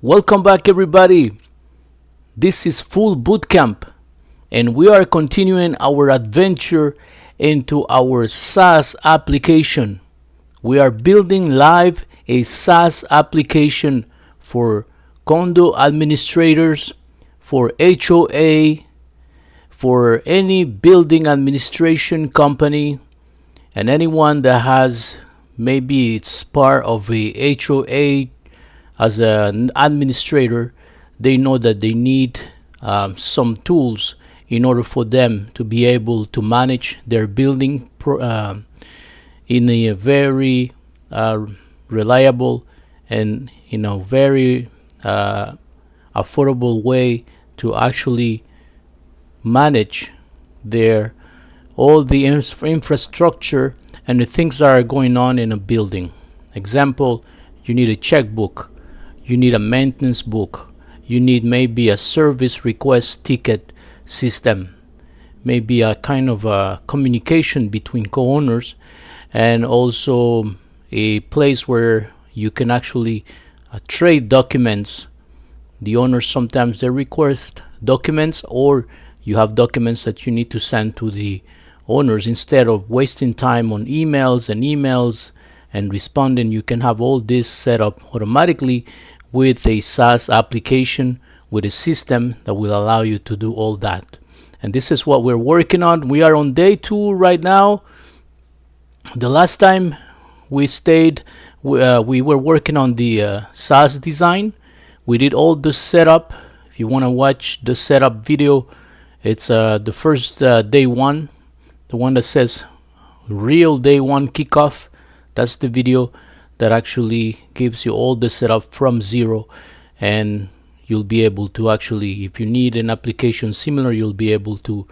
Welcome back, everybody. This is Full Bootcamp, and we are continuing our adventure into our SaaS application. We are building live a SaaS application for condo administrators, for HOA, for any building administration company, and anyone that has maybe it's part of a HOA as an administrator. They know that they need some tools in order for them to be able to manage their building in a very reliable and very affordable way to actually manage their all the infrastructure and the things that are going on in a building. Example, you need a checkbook, you need a maintenance book, you need maybe a service request ticket system, maybe a kind of a communication between co-owners, and also a place where you can actually trade documents. The owners sometimes they request documents, or you have documents that you need to send to the owners. Instead of wasting time on emails and responding, you can have all this set up automatically with a SaaS application, with a system that will allow you to do all that. And this is what we're working on. We are on day 2 right now. The last time we stayed, we were working on the SaaS design. We did all the setup. If you want to watch the setup video, it's the first day 1, the one that says real day 1 kickoff. That's the video that actually gives you all the setup from zero, and you'll be able to actually, if you need an application similar, you'll be able to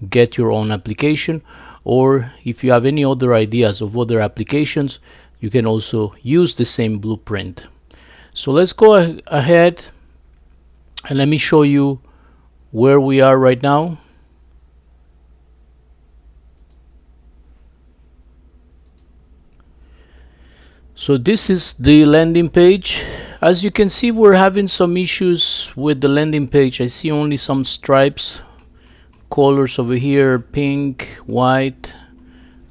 get your own application, or if you have any other ideas of other applications, you can also use the same blueprint. So let's go ahead and let me show you where we are right now. So this is the landing page. As you can see, we're having some issues with the landing page. I see only some stripes, colors over here, pink, white,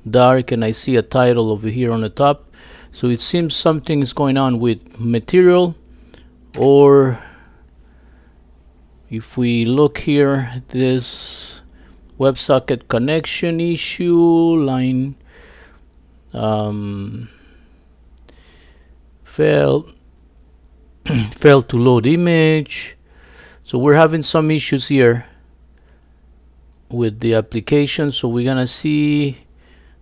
dark, and I see a title over here on the top. So it seems something is going on with material, or if we look here, this WebSocket connection issue, line failed to load image. So we're having some issues here with the application, so we're gonna see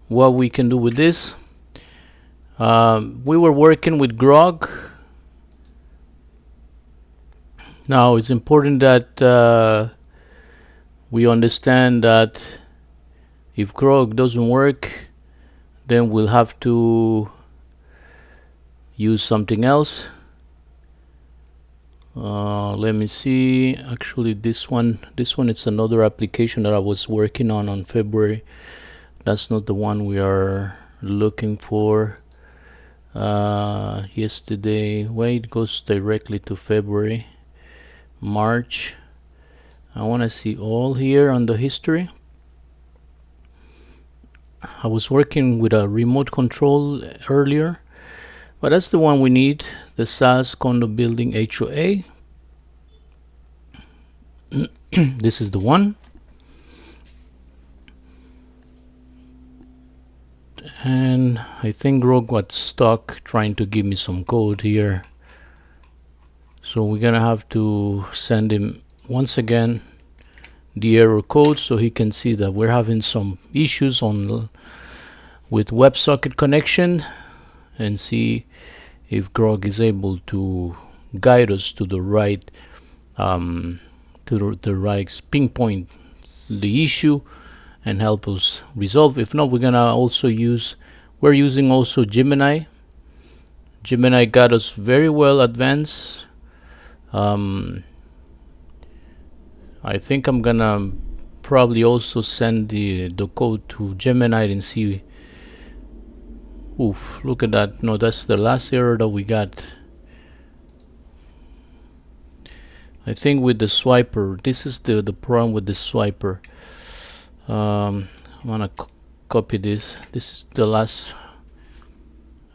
what we can do with this. We were working with Grog. Now it's important that we understand that if Grog doesn't work, then we'll have to use something else. Let me see. Actually, this one it's another application that I was working on February. That's not the one we are looking for. Yesterday, wait, it goes directly to February, March. I want to see all here on the history. I was working with a remote control earlier, but that's the one we need, the SaaS condo building HOA. This is the one. And I think Grog got stuck trying to give me some code here. So we're gonna have to send him once again the error code so he can see that we're having some issues with WebSocket connection, and see if Grog is able to guide us to the right pinpoint the issue and help us resolve. If not, we're gonna also we're using also Gemini. Gemini got us very well advanced. I think I'm gonna probably also send the code to Gemini and see. Oof, look at that. No, that's the last error that we got. I think with the swiper, this is the problem with the swiper. I'm gonna copy this. This is the last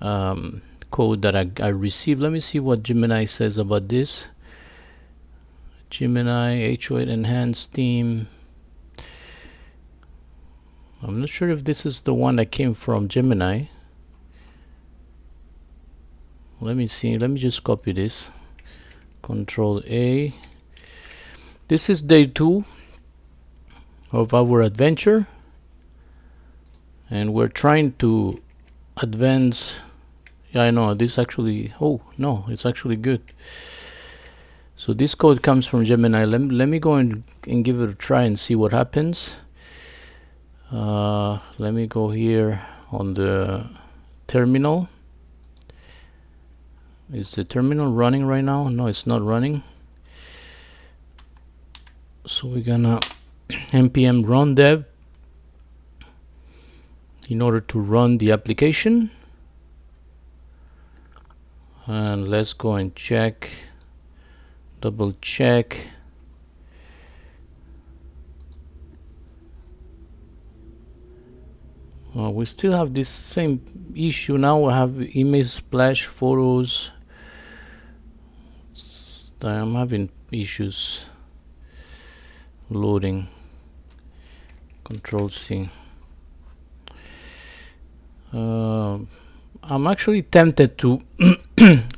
code that I received. Let me see what Gemini says about this. Gemini HOA enhanced theme. I'm not sure if this is the one that came from Gemini. Let me see. Let me just copy this. Control A. This is day 2 of our adventure, and we're trying to advance. Yeah, I know this actually. Oh no, it's actually good. So this code comes from Gemini. Let me go and give it a try and see what happens. Let me go here on the terminal. Is the terminal running right now? No, it's not running. So we're gonna npm run dev in order to run the application, and let's go and check, double check. We still have this same issue. Now we have image splash photos. I'm having issues loading. Control C. I'm actually tempted to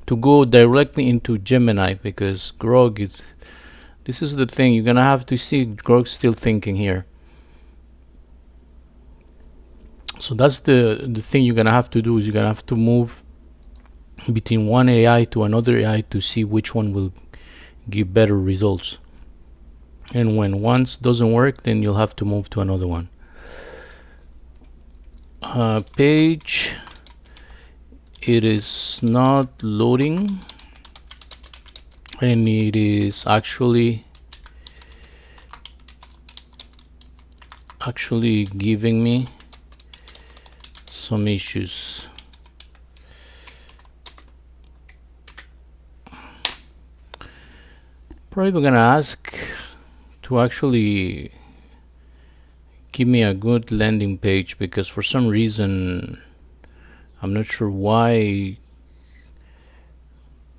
to go directly into Gemini, because Grok is, this is the thing, you're gonna have to see Grok still thinking here. So that's the thing you're gonna have to do, is you're gonna have to move between one AI to another AI to see which one will give better results. And when once doesn't work, then you'll have to move to another one. Page, it is not loading, and it is actually giving me some issues. Probably gonna ask to actually give me a good landing page, because for some reason I'm not sure why.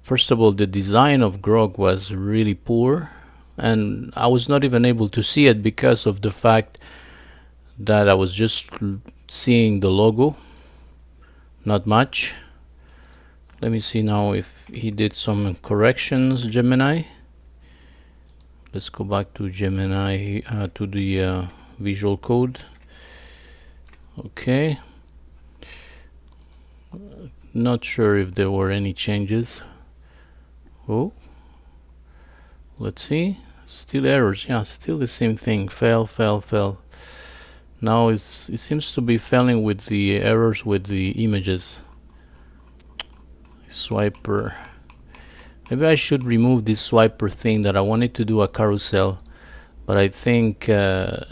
First of all, the design of Grok was really poor, and I was not even able to see it because of the fact that I was just seeing the logo, not much. Let me see now if he did some corrections. Gemini, let's go back to Gemini, to the Visual Code. Okay, not sure if there were any changes. Oh, let's see, still errors. Yeah, still the same thing. Fail. Now it seems to be failing with the errors with the images. Swiper, maybe I should remove this swiper thing. That I wanted to do a carousel, but I think Grok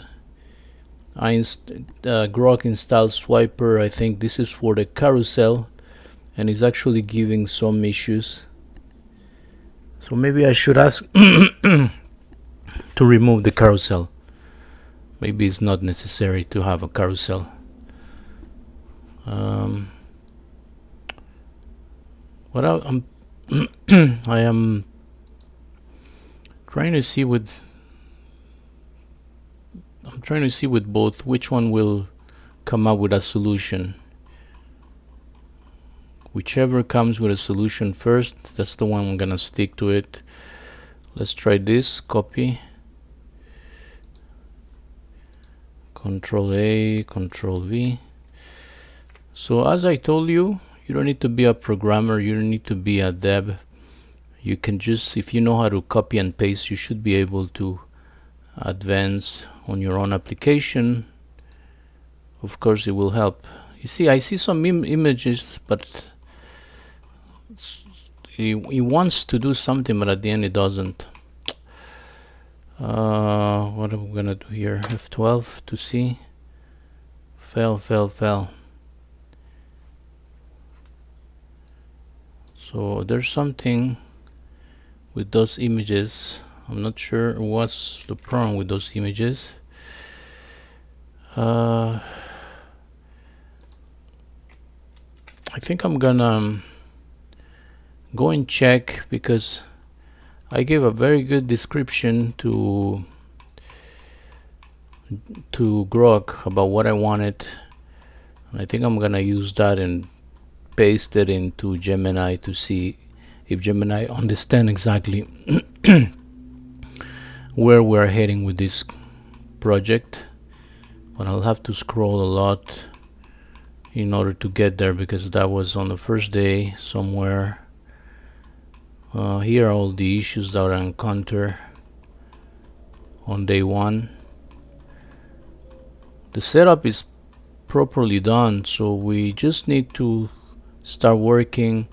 installed swiper. I think this is for the carousel, and it's actually giving some issues. So maybe I should ask to remove the carousel. Maybe it's not necessary to have a carousel. What I am trying to see with both which one will come up with a solution. Whichever comes with a solution first, that's the one I'm gonna stick to it. Let's try this. Copy, Control A, Control V. So as I told you, you don't need to be a programmer, you don't need to be a dev. You can just, if you know how to copy and paste, you should be able to advance on your own application. Of course, it will help. You see, I see some images, but he wants to do something, but at the end it doesn't. What am I gonna do here? F12 to see. Fail. So there's something with those images. I'm not sure what's the problem with those images. I think I'm gonna go and check, because I gave a very good description to Grok about what I wanted. I think I'm gonna use that and paste it into Gemini to see if Gemini understands exactly where we're heading with this project. But I'll have to scroll a lot in order to get there, because that was on the first day somewhere. Here are all the issues that I encounter on day one. The setup is properly done, so we just need to start working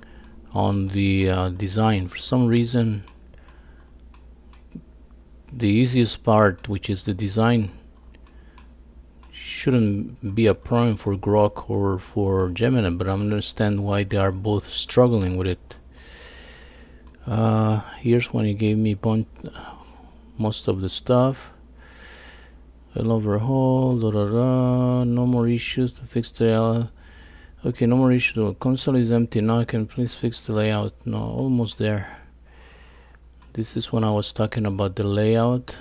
on the design. For some reason, the easiest part, which is the design, shouldn't be a problem for Grok or for Gemini, but I understand why they are both struggling with it. Here's when he gave me most of the stuff. I'll overhaul, no more issues to fix the okay, no more issues. The console is empty now. I can please fix the layout. No, almost there. This is when I was talking about the layout,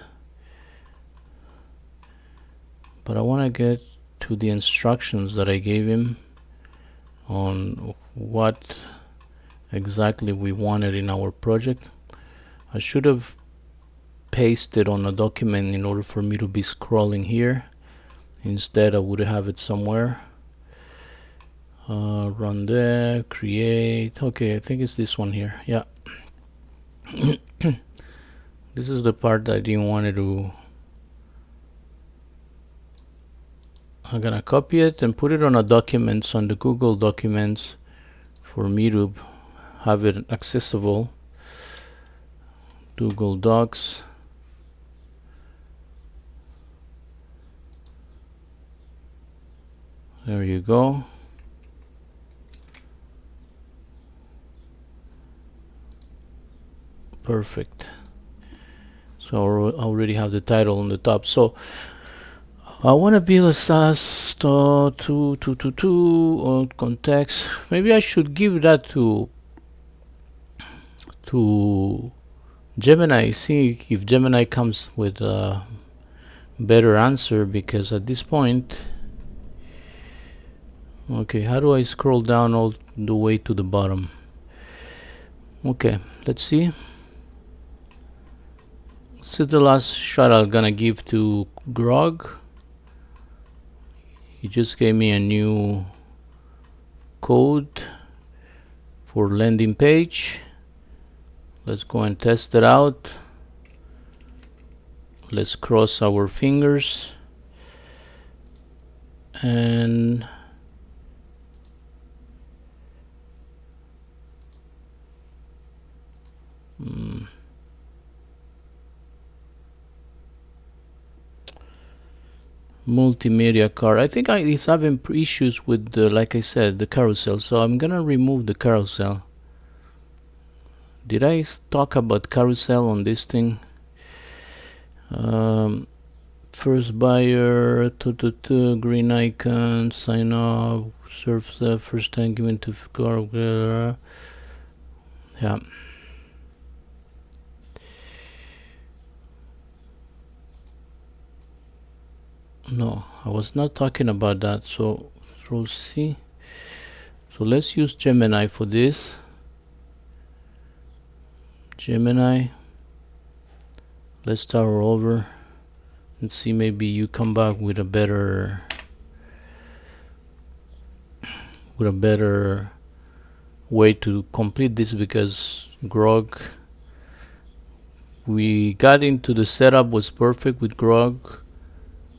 but I want to get to the instructions that I gave him on what exactly we wanted in our project. I should have pasted on a document in order for me to be scrolling here. Instead, I would have it somewhere. Run there, create. Okay, I think it's this one here. Yeah. This is the part that I didn't want to do. I'm gonna copy it and put it on a documents, on the Google Documents, for me to have it accessible. Google Docs. There you go. Perfect. So I already have the title on the top. So I want to build a SaaS to context. Maybe I should give that to Gemini. See if Gemini comes with a better answer, because at this point, okay, how do I scroll down all the way to the bottom? Okay, let's see. This is the last shot I'm gonna give to Grog. He just gave me a new code for landing page. Let's go and test it out. Let's cross our fingers and multimedia card. I think he's having issues with the, like I said, the carousel. So I'm gonna remove the carousel. Did I talk about carousel on this thing? First buyer, green icon, sign up, serve the first time given to car. Yeah. No, I was not talking about that. So Control C. So let's use Gemini for this. Gemini. Let's start over and see, maybe you come back with a better way to complete this, because Grog, we got into the setup was perfect with Grog,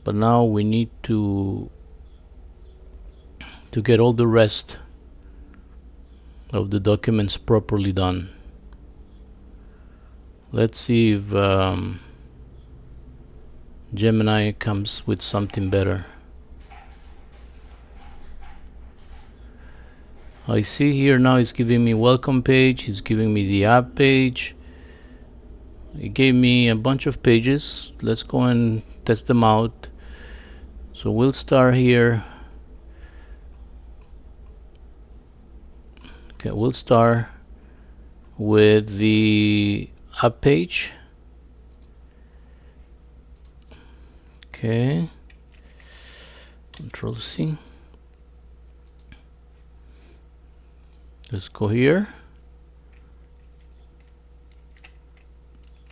but now we need to get all the rest of the documents properly done. Let's see if Gemini comes with something better. I see here now it's giving me welcome page, it's giving me the app page. It gave me a bunch of pages. Let's go and test them out. So we'll start here. Okay, we'll start with the app page. Okay, Control C. Let's go here.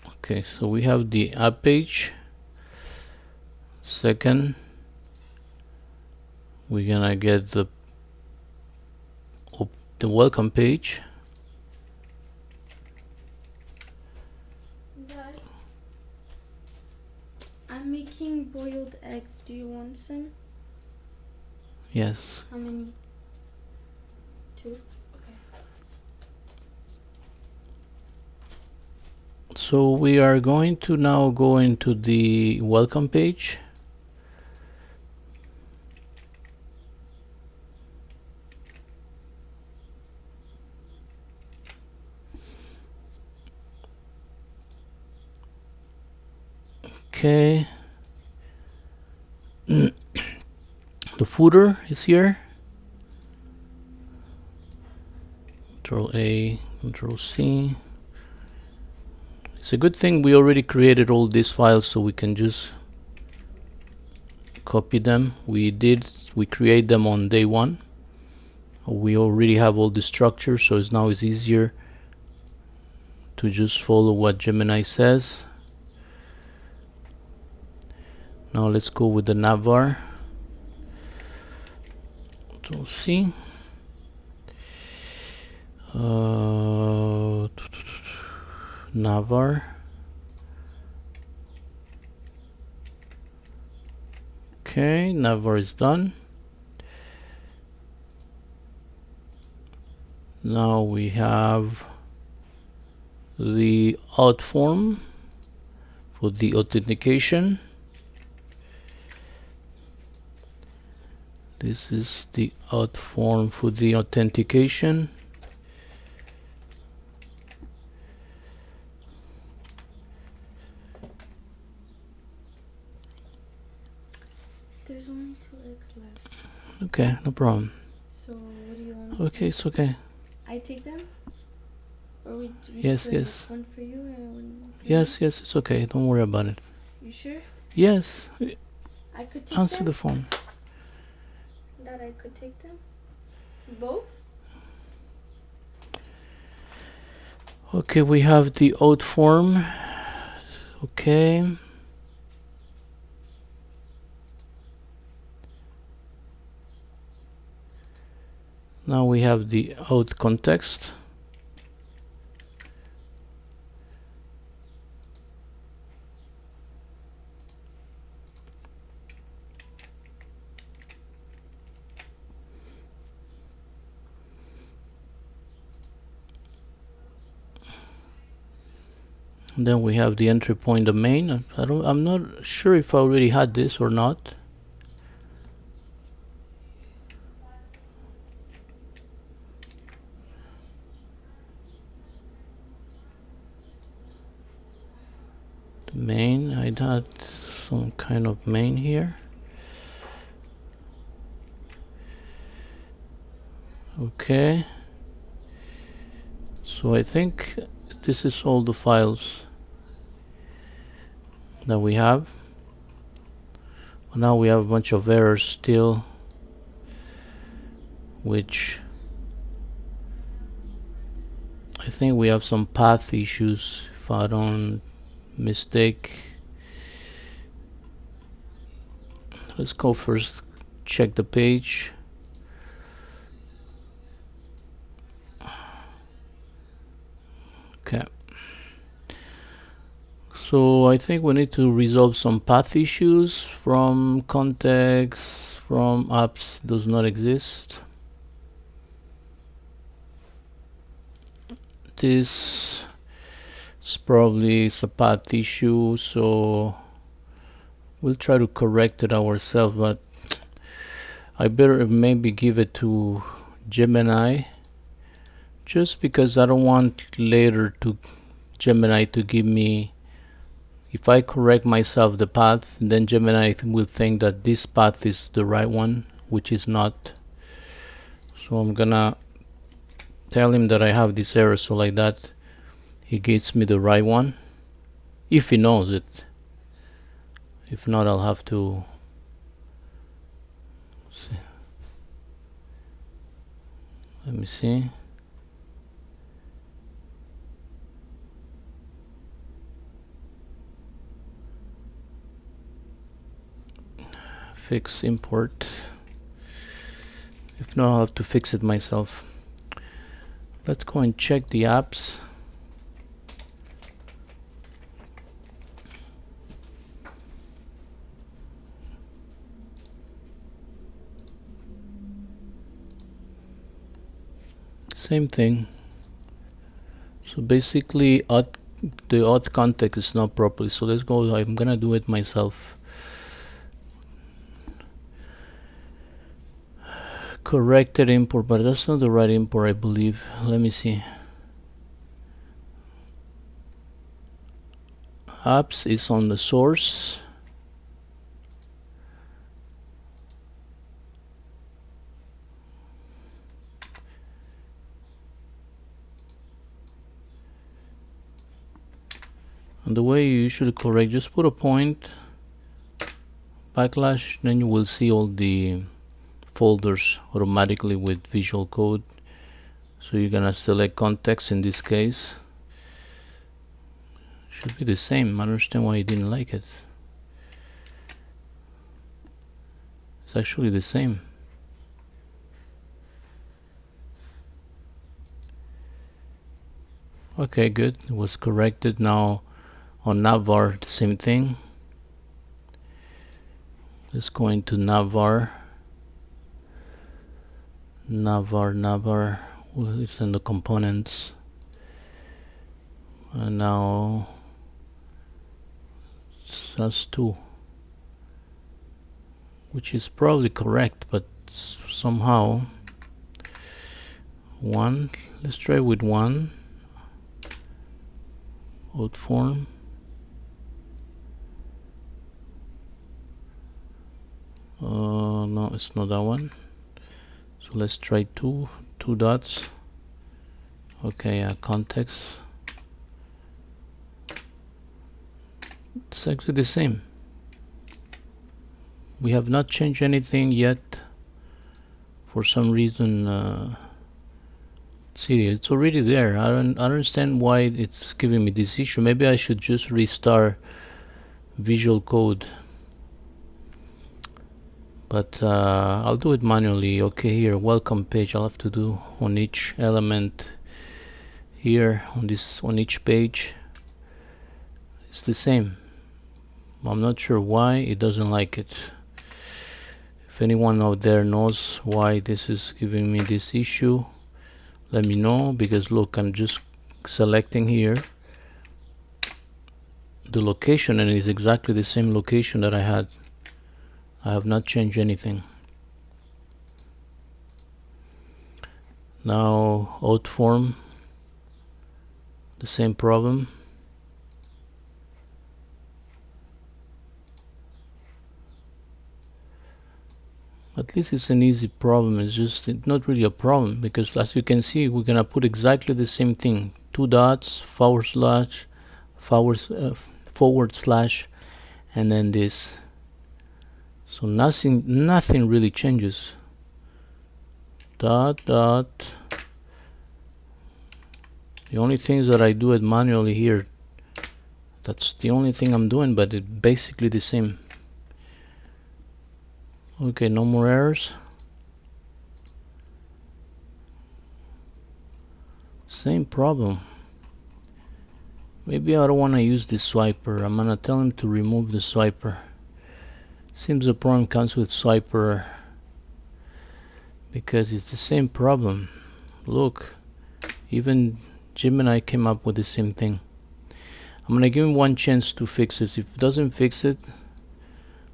Okay, so we have the app page. Second, we're gonna get the welcome page. Dad, I'm making boiled eggs. Do you want some? Yes. How many? 2? Okay. So we are going to now go into the welcome page. Okay. The footer is here. Control A, Control C. It's a good thing we already created all these files, so we can just copy them. We create them on day 1. We already have all the structure, so it's easier to just follow what Gemini says. Now let's go with the navbar. Control C. Navbar. Okay, navbar is done. Now we have the out form for the authentication. This is the out form for the authentication. There's only 2 eggs left. Okay, no problem. So what do you want? Okay, it's okay. I take them? Or we Yes, split yes. one for you and one for Yes, yes, it's okay. Don't worry about it. you? You sure? Yes, I could take answer them? the phone. That I could take them? Both? Okay, we have the out form. Okay. Now we have the out context. And then we have the entry point domain. I'm not sure if I already had this or not. The main, I had some kind of main here. Okay. So I think this is all the files that we have. Now we have a bunch of errors still, which I think we have some path issues, if I don't mistake. Let's go first, check the page. Okay. So I think we need to resolve some path issues from context, from apps does not exist. This is probably a path issue, so we'll try to correct it ourselves, but I better maybe give it to Gemini, just because I don't want later to Gemini to give me if I correct myself the path, then Gemini will think that this path is the right one, which is not. So I'm gonna tell him that I have this error, so like that he gives me the right one, if he knows it. If not, I'll have to see. Let me see. Fix import. If not, I'll have to fix it myself. Let's go and check the apps. Same thing. So basically the auth context is not properly, so let's go. I'm gonna do it myself. Corrected import, but that's not the right import, I believe. Let me see. Apps is on the source. And the way you usually correct, just put a point, backslash, then you will see all the folders automatically with Visual Code. So you're gonna select context in this case. Should be the same. I don't understand why you didn't like it. It's actually the same. Okay, good. It was corrected. Now on navvar, the same thing. Let's go into navvar. Navvar. Well, it's in the components. And now SAS2, which is probably correct, but somehow one. Let's try with one. Old form. No, it's not that one. So let's try two dots. Okay, context. It's actually the same. We have not changed anything yet. For some reason, see, it's already there. I don't understand why it's giving me this issue. Maybe I should just restart Visual Code. But I'll do it manually. Okay, here, welcome page. I'll have to do on each element here on each page. It's the same. I'm not sure why it doesn't like it. If anyone out there knows why this is giving me this issue, let me know, because look, I'm just selecting here the location and it's exactly the same location that I had. I have not changed anything. Now out form, the same problem. At least it's an easy problem. It's not really a problem, because as you can see, we're gonna put exactly the same thing: two dots, forward slash, and then this. So nothing really changes. Dot. The only things that I do it manually here, that's the only thing I'm doing, but it's basically the same. Okay, no more errors. Same problem. Maybe I don't want to use the swiper. I'm gonna tell him to remove the swiper. Seems the problem comes with swiper because it's the same problem. Look, even Gemini came up with the same thing. I'm gonna give him one chance to fix it. If it doesn't fix it,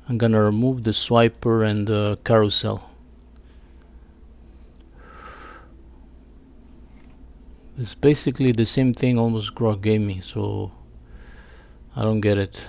I'm gonna remove the swiper and the carousel. It's basically the same thing almost Grok gave me, so I don't get it.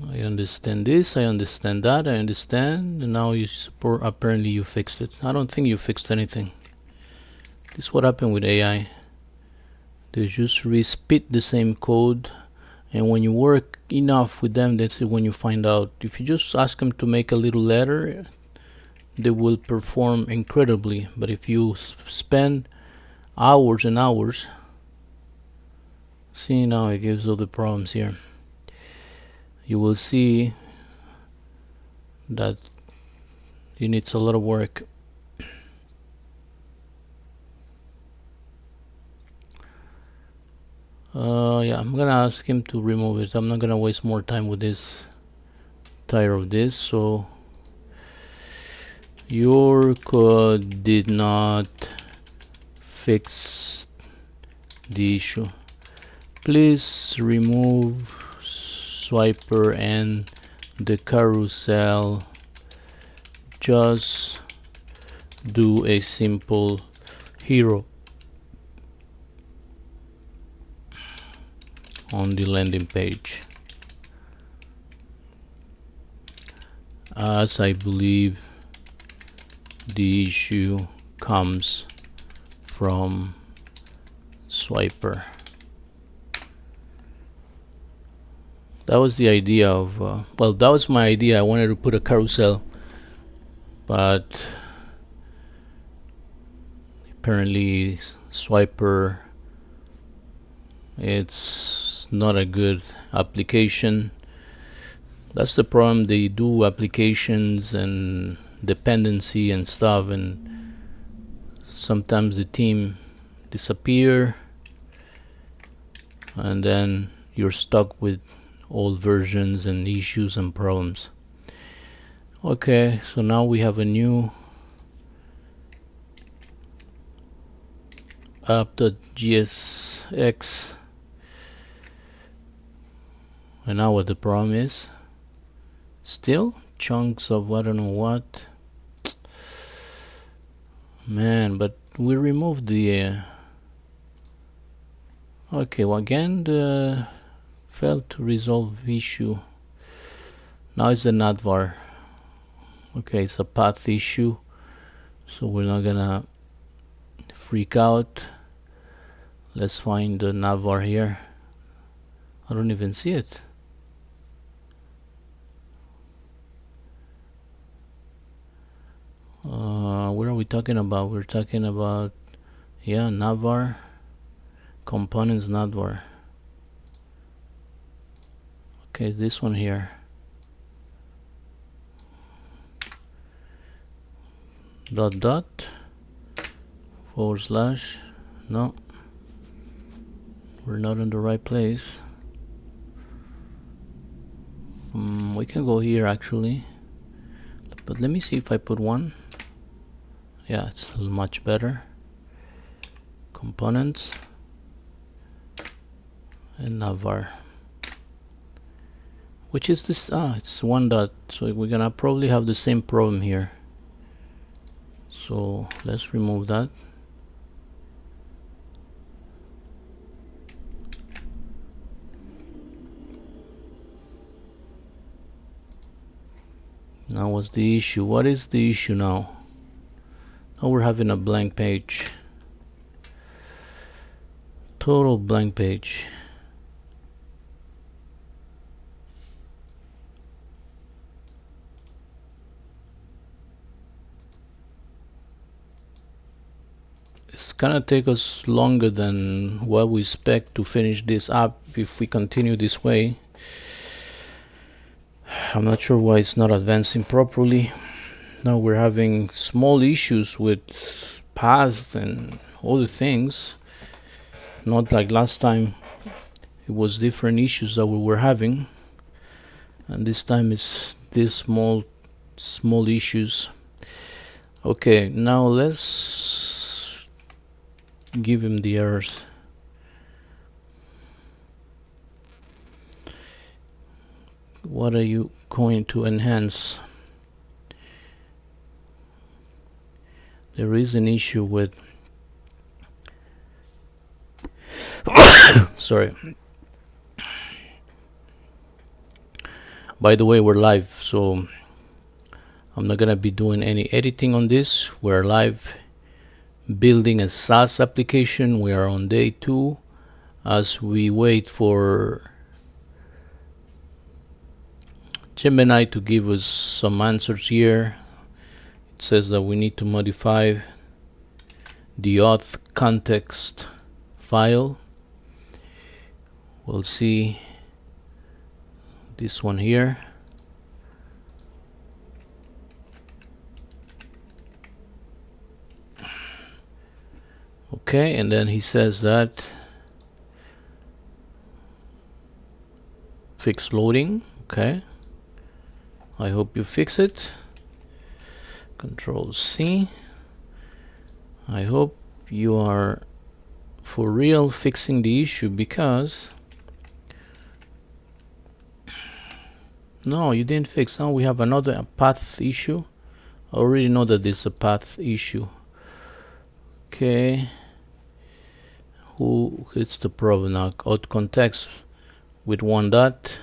I understand this, I understand that, I understand, and now you support, apparently you fixed it. I don't think you fixed anything. This is what happened with AI. They just repeat the same code, and when you work enough with them, that's when you find out. If you just ask them to make a little letter, they will perform incredibly. But if you spend hours and hours, see, now it gives all the problems here. You will see that it needs a lot of work. Yeah, I'm gonna ask him to remove it. I'm not gonna waste more time with this. Tired of this. So your code did not fix the issue. Please remove swiper and the carousel. Just do a simple hero on the landing page, as I believe the issue comes from swiper. That was the idea of well, that was my idea. I wanted to put a carousel, but apparently swiper, it's not a good application. That's the problem. They do applications and dependency and stuff, and sometimes the team disappear, and then you're stuck with old versions and issues and problems. Okay, so now we have a new app.gsx, and now what the problem is, still chunks of I don't know what, man. But we removed the okay, well, again the failed to resolve issue. Now it's a navvar. Okay, it's a path issue, so we're not gonna freak out. Let's find the navvar here. I don't even see it. What are we talking about? We're talking about, yeah, navvar components, navvar. Okay, this one here. Dot / no, we're not in the right place. We can go here actually, but let me see if I put one. Yeah, it's much better. Components and navvar, which is this. It's one dot, so we're gonna probably have the same problem here. So let's remove that. Now what's the issue? What is the issue now? Now we're having a blank page. Total blank page. It's gonna take us longer than what we expect to finish this app if we continue this way. I'm not sure why it's not advancing properly. Now we're having small issues with paths and other things. Not like last time. It was different issues that we were having, and this time it's these small issues. Okay, now let's give him the errors. What are you going to enhance? there is an issue with sorry. By the way, we're live, so I'm not gonna be doing any editing on this. We're live building a SaaS application. We are on day 2 as we wait for Gemini to give us some answers here. It says that we need to modify the auth context file. We'll see this one here. Okay, and then he says that fix loading. Okay, I hope you fix it. Control C. I hope you are for real fixing the issue, because no, you didn't fix. Now we have another path issue. I already know that there's a path issue. Okay, who hits the problem now? Out context with one dot.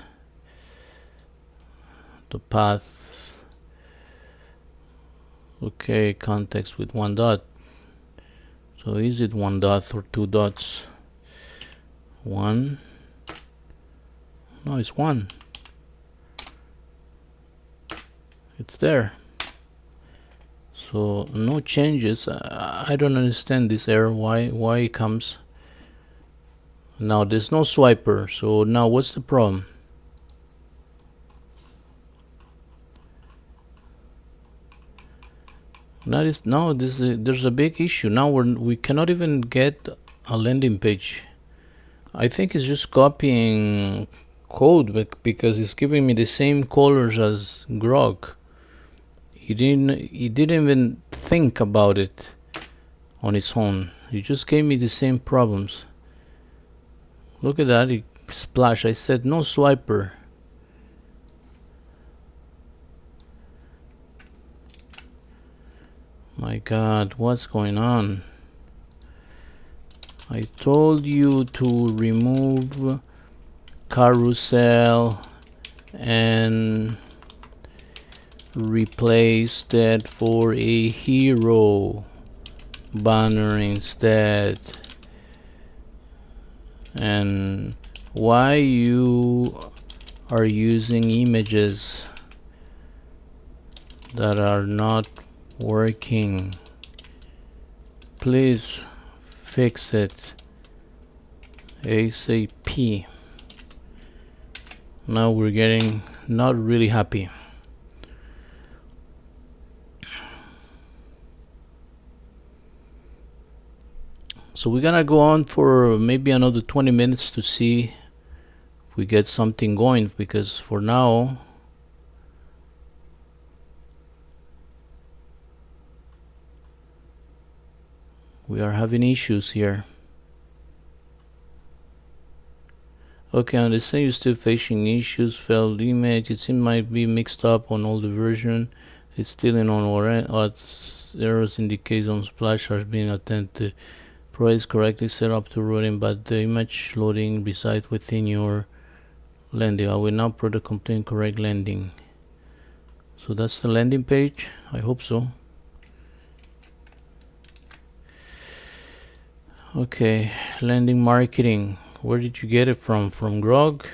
The path. Okay, context with one dot. So is it one dot or two dots? One. No, it's one. It's there. So no changes. I don't understand this error. Why it comes? Now there's no swiper. So now what's the problem? There's a big issue. Now we cannot even get a landing page. I think it's just copying code, because it's giving me the same colors as Grok. He didn't even think about it on its own. He just gave me the same problems. Look at that, it splash. I said no swiper. My God, what's going on? I told you to remove carousel and replace that for a hero banner instead. And why you are using images that are not working? Please fix it ASAP. Now we're getting not really happy. So we're gonna go on for maybe another 20 minutes to see if we get something going, because for now we are having issues here. Okay, I understand you're still facing issues. Failed image. It seems might be mixed up on all the version. It's still in on errors indicate on splash are being attended. Pro is correctly set up to routing, but the image loading resides within your landing. I will now put the complete correct landing. So that's the landing page. I hope so. Okay, landing marketing. Where did you get it from? From Grog?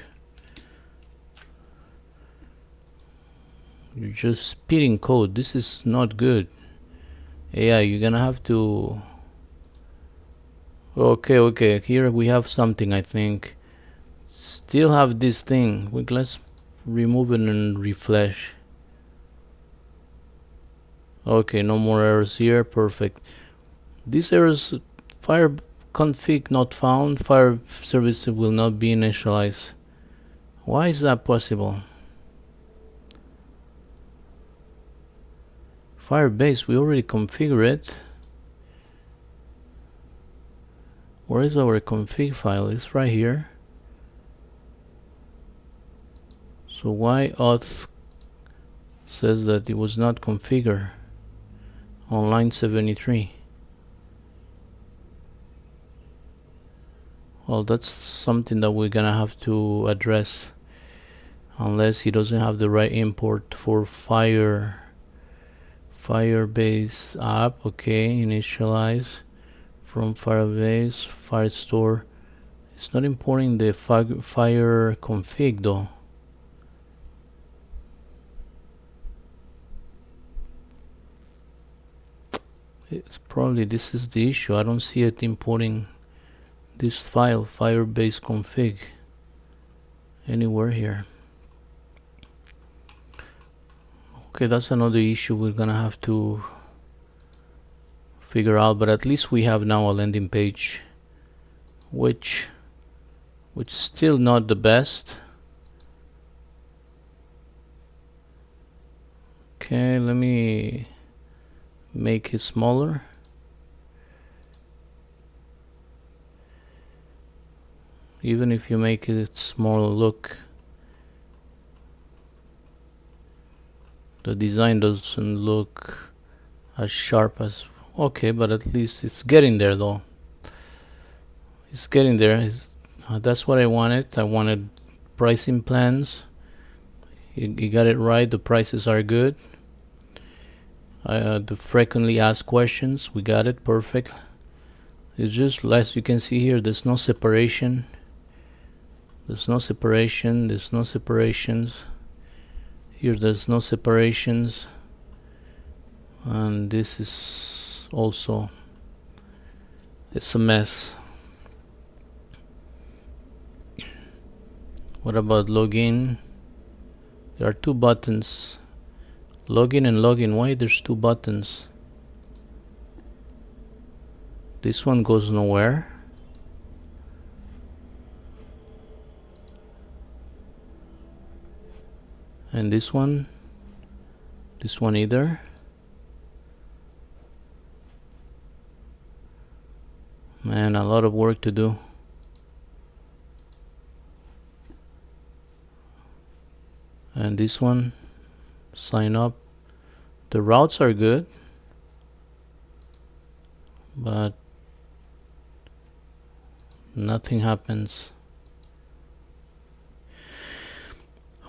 You're just spitting code. This is not good. AI, you're gonna have to... Okay, here we have something, I think. Still have this thing. Let's remove it and refresh. Okay, no more errors here. Perfect. These errors, fire config not found, fire service will not be initialized. Why is that possible? Firebase, we already configured it. Where is our config file? It's right here. So why auth says that it was not configured? on line 73. Well, that's something that we're gonna have to address, unless he doesn't have the right import for Firebase app. Okay, initialize from Firebase Firestore. It's not importing the Fire config though. It's probably this is the issue. I don't see it importing this file, Firebase config, anywhere here. Okay, that's another issue we're gonna have to figure out, but at least we have now a landing page, which still not the best. Okay, let me make it smaller. Even if you make it smaller, look, the design doesn't look as sharp as, okay, but at least it's getting there though. It's getting there. That's what I wanted. I wanted pricing plans. You got it right. The prices are good. The frequently asked questions, we got it perfect. It's just, as you can see here, there's no separation. There's no separation. There's no separations. Here there's no separations. And this is also, it's a mess. What about login? There are two buttons. Login and login. Why there's two buttons? This one goes nowhere. And this one either. Man, a lot of work to do. And this one, sign up. The routes are good, but nothing happens.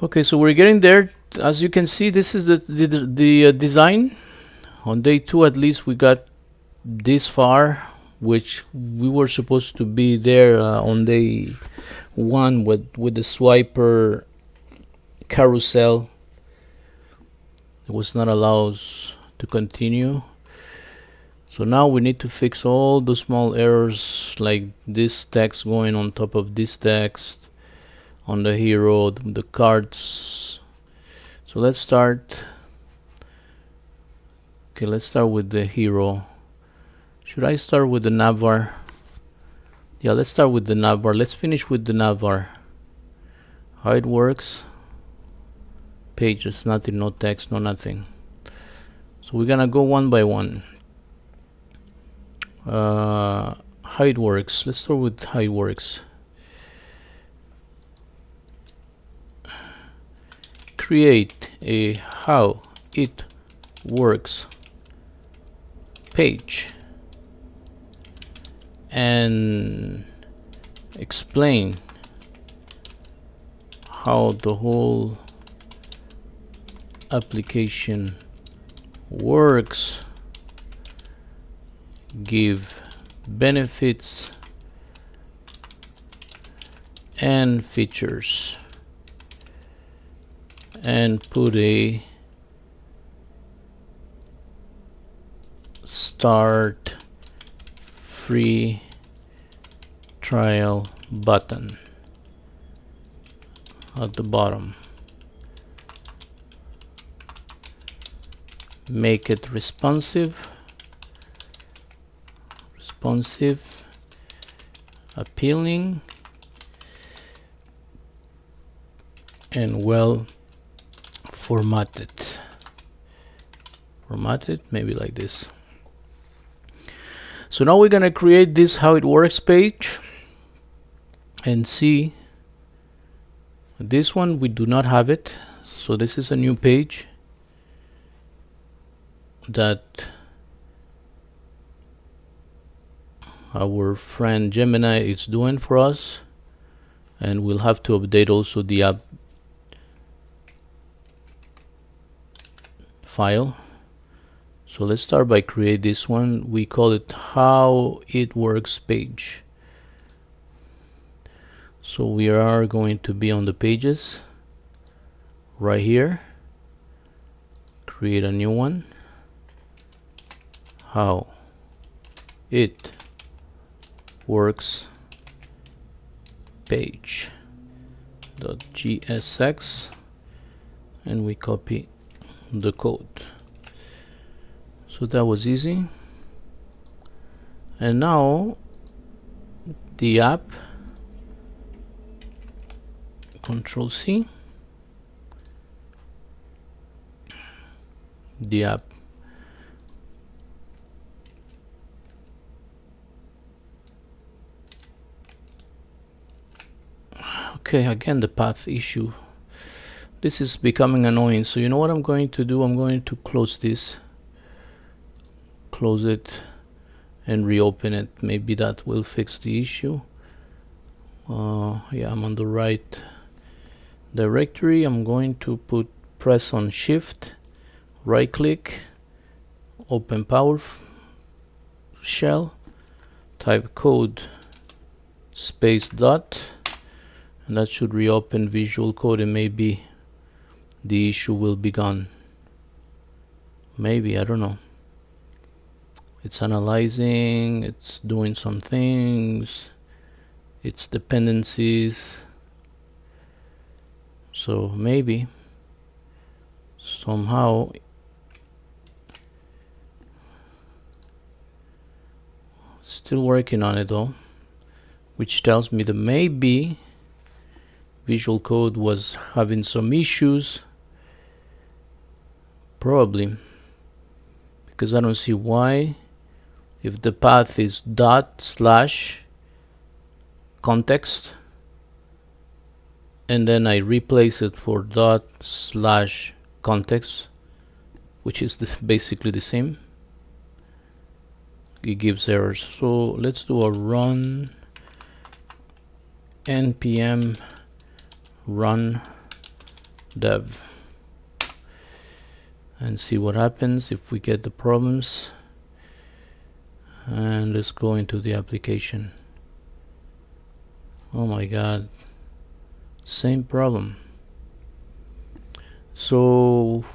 Okay, so we're getting there. As you can see, this is the design. On day 2 at least we got this far, which we were supposed to be there on day 1 with the swiper carousel. It was not allowed to continue. So now we need to fix all the small errors, like this text going on top of this text on the hero, the cards. So let's start. Okay, let's start with the hero. Should I start with the navbar? Yeah, let's start with the navbar. Let's finish with the navbar. How it works. Pages, nothing, no text, no nothing. So we're gonna go one by one. How it works. Let's start with how it works. Create a how it works page and explain how the whole application works. Give benefits and features, and put a start free trial button at the bottom. Make it responsive, appealing, and well formatted. Maybe like this. So now we're gonna create this how it works page and see. This one we do not have it, so this is a new page that our friend Gemini is doing for us, and we'll have to update also the app file. So let's start by create this one. We call it how it works page. So we are going to be on the pages right here. Create a new one. How it works page .gsx, and we copy the code. So that was easy. And now the app, Control C, the app. Okay, again the path issue. This is becoming annoying. So you know what I'm going to do? I'm going to close this, close it, and reopen it. Maybe that will fix the issue. Yeah, I'm on the right directory. I'm going to press on Shift, right click, open PowerShell, type code space dot, and that should reopen Visual Code, and maybe the issue will be gone. Maybe, I don't know. It's analyzing, it's doing some things, its dependencies. So maybe somehow still working on it though, which tells me that maybe Visual Code was having some issues, probably, because I don't see why, if the path is ./context and then I replace it for ./context, which is basically the same, it gives errors. So let's do a run npm run dev and see what happens if we get the problems. And let's go into the application. Oh my god, same problem. So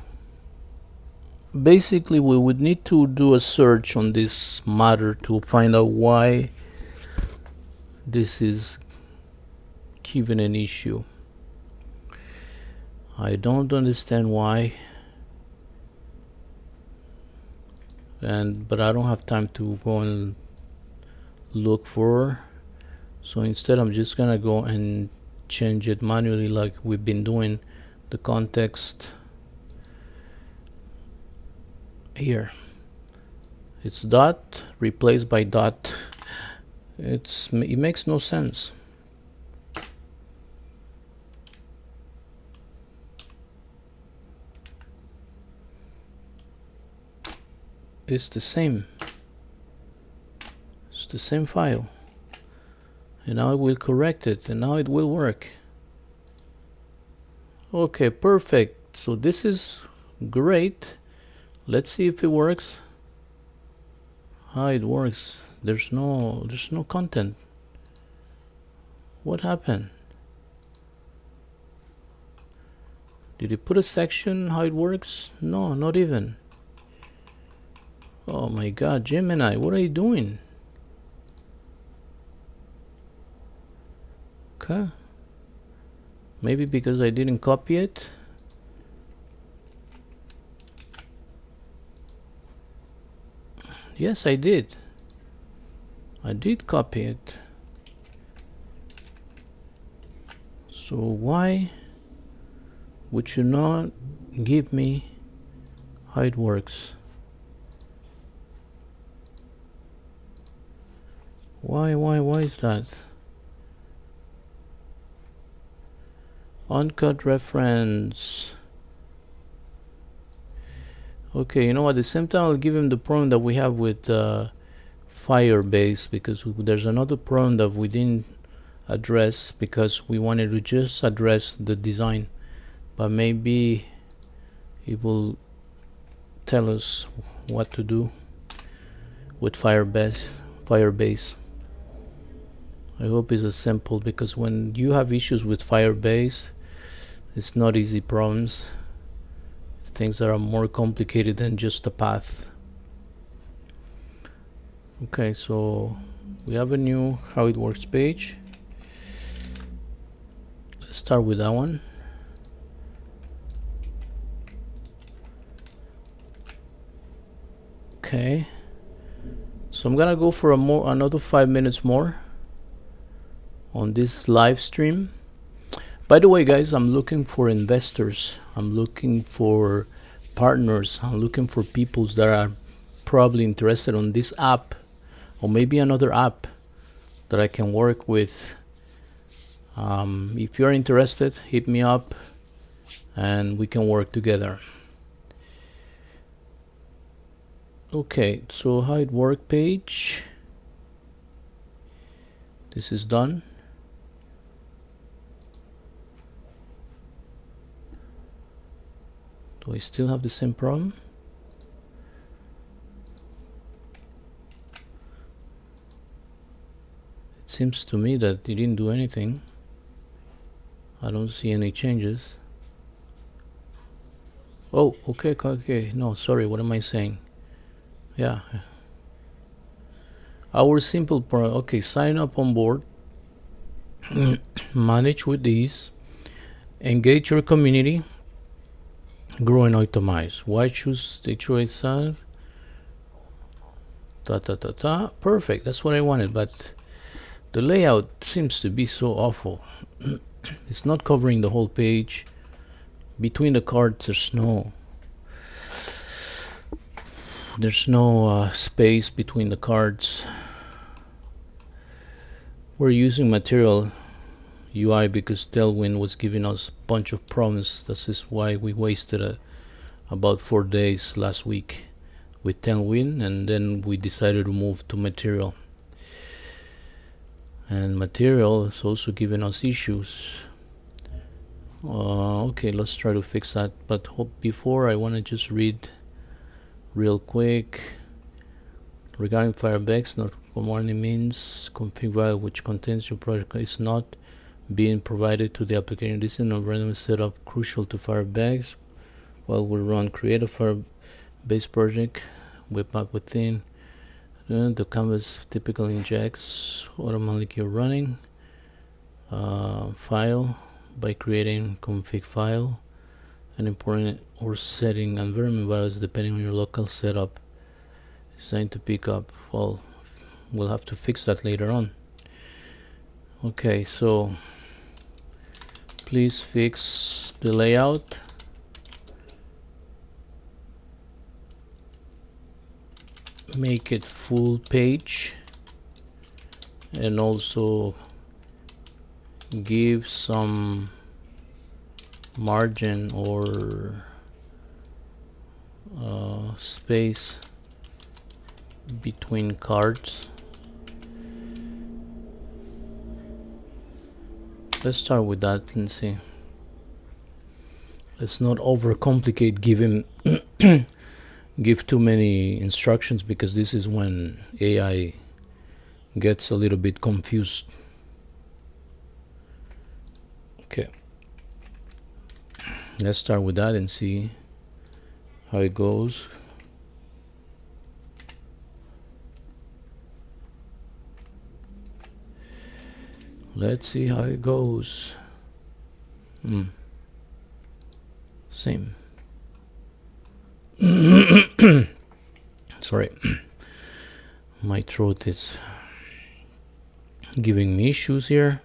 basically we would need to do a search on this matter to find out why this is given an issue. I don't understand why, but I don't have time to go and look for. So instead I'm just gonna go and change it manually like we've been doing. The context here, it's dot replaced by dot. It makes no sense. It's the same file, and now I will correct it, and now it will work. Okay, perfect. So this is great. Let's see if it works. How it works. There's no content. What happened? Did it put a section how it works? No, not even. Oh my god, Gemini, what are you doing? Okay. Maybe because I didn't copy it. Yes, I did. I did copy it. So why would you not give me how it works? Why is that? Uncut reference. Okay, you know what? At the same time, I'll give him the problem that we have with fire base, because there's another problem that we didn't address because we wanted to just address the design, but maybe it will tell us what to do with fire base. I hope it's as simple, because when you have issues with Firebase, it's not easy problems. Things that are more complicated than just a path. Okay, so we have a new how it works page. Let's start with that one. Okay, so I'm gonna go for another 5 minutes more on this live stream. By the way, guys, I'm looking for investors, I'm looking for partners, I'm looking for people that are probably interested on this app or maybe another app that I can work with. If you're interested, hit me up and we can work together. Okay, so how it work page, this is done. Do I still have the same problem? It seems to me that it didn't do anything. I don't see any changes. Oh, okay, no, sorry, what am I saying? Yeah, our simple problem. Okay, sign up on board, manage with these, engage your community, grow and optimize. Why choose the choice of perfect, that's what I wanted, but the layout seems to be so awful. It's not covering the whole page. Between the cards there's no space between the cards. We're using Material UI because Tailwind was giving us a bunch of problems. This is why we wasted about 4 days last week with Tailwind, and then we decided to move to Material. And Material is also giving us issues. Okay, let's try to fix that, but before I want to just read real quick regarding Firebase. Not commanding means config file which contains your project is not being provided to the application. This is a random setup crucial to Firebase. While we run create a Firebase project webpack within the canvas typically injects automatically running file by creating config file and importing or setting environment values depending on your local setup. Designed to pick up. Well, we'll have to fix that later on. Okay, so please fix the layout. Make it full page and also give some margin or space between cards. Let's start with that and see. Let's not overcomplicate, give too many instructions, because this is when AI gets a little bit confused. Okay, let's start with that and see how it goes. Let's see how it goes. Same. Sorry, my throat is giving me issues here.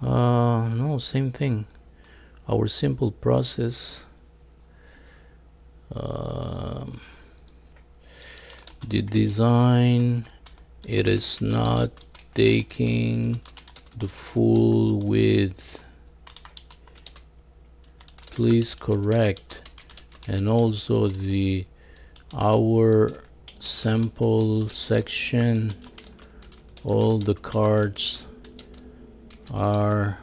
No, same thing. Our simple process. The design, it is not taking the full width. Please correct. And also our sample section, all the cards are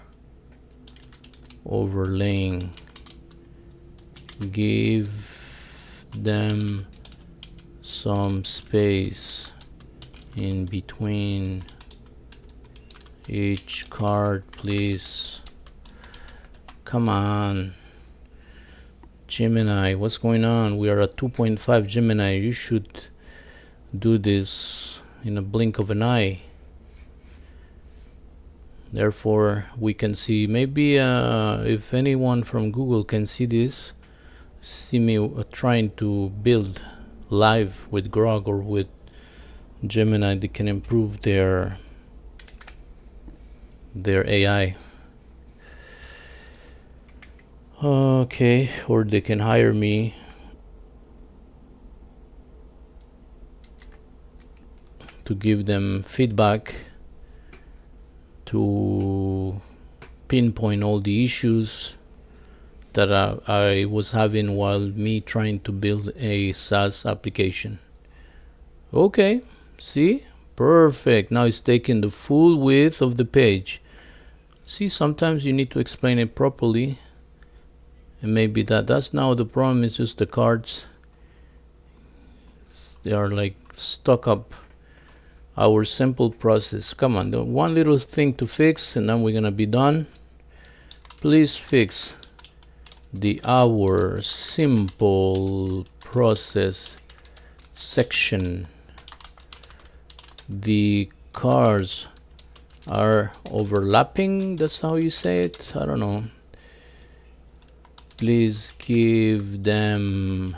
overlaying. Give them some space in between each card, please. Come on, Gemini, what's going on? We are at 2.5. Gemini, you should do this in a blink of an eye. Therefore, we can see, maybe if anyone from Google can see this, see me trying to build live with Grok or with Gemini, they can improve their AI. Okay, or they can hire me to give them feedback to pinpoint all the issues that I was having while me trying to build a SaaS application. Okay, see? Perfect. Now it's taking the full width of the page. See, sometimes you need to explain it properly. And maybe that's now the problem, is just the cards. They are like stuck up our simple process. Come on, the one little thing to fix and then we're gonna be done. Please fix our simple process section. The cards are overlapping, that's how you say it, I don't know. Please give them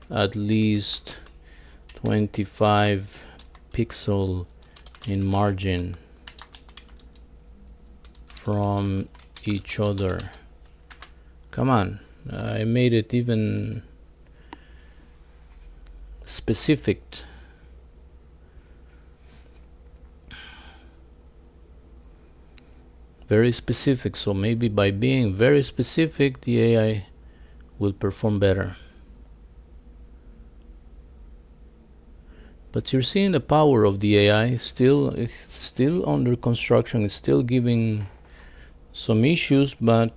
at least 25 pixel in margin from each other. Come on, I made it even specific. Very specific, so maybe by being very specific the AI will perform better. But you're seeing the power of the AI. It's still under construction, it's still giving some issues, but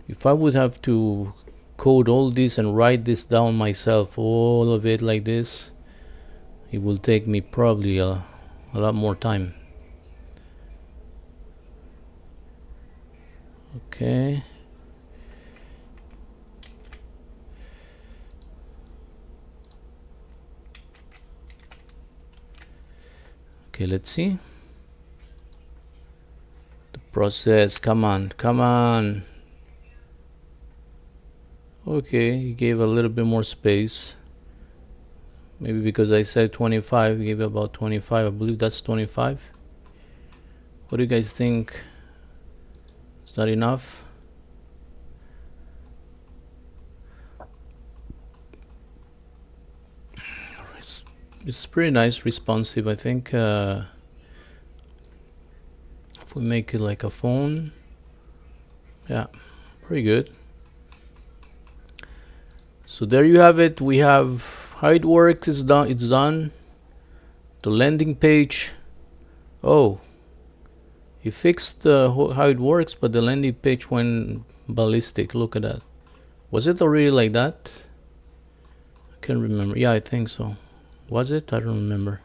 if I would have to code all this and write this down myself, all of it like this, it will take me probably a lot more time. Okay. Okay, let's see. The process, come on. Okay, he gave a little bit more space. Maybe because I said 25, he gave about 25. I believe that's 25. What do you guys think? Is that enough? It's pretty nice, responsive, I think. If we make it like a phone, yeah, pretty good. So there you have it. We have how it works. It's done. The landing page. Oh, he fixed how it works, but the landing page went ballistic. Look at that. Was it already like that? I can't remember. Yeah, I think so. Was it? I don't remember.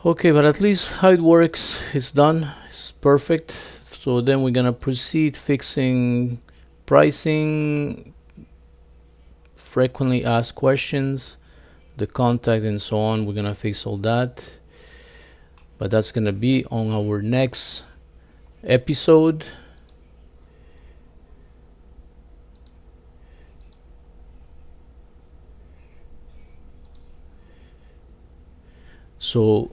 Okay, but at least how it works is done. It's perfect. So then we're gonna proceed fixing pricing, frequently asked questions, the contact, and so on. We're gonna fix all that, but that's gonna be on our next episode. So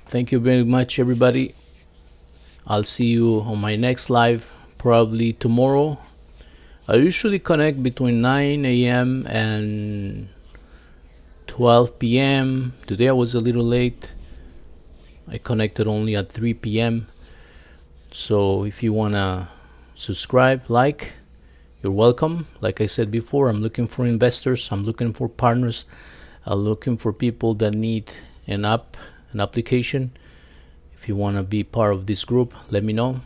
thank you very much, everybody. I'll see you on my next live, probably tomorrow. I usually connect between 9 a.m. and 12 p.m. Today I was a little late. I connected only at 3 p.m. So if you wanna subscribe, like, you're welcome. Like I said before, I'm looking for investors, I'm looking for partners, I'm looking for people that need an application. If you want to be part of this group, let me know.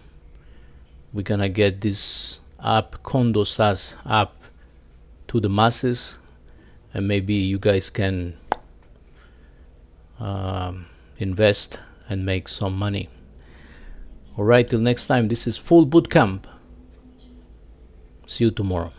We're gonna get this app, Condo SaaS app, to the masses, and maybe you guys can invest and make some money. All right, till next time, this is Full Bootcamp. See you tomorrow.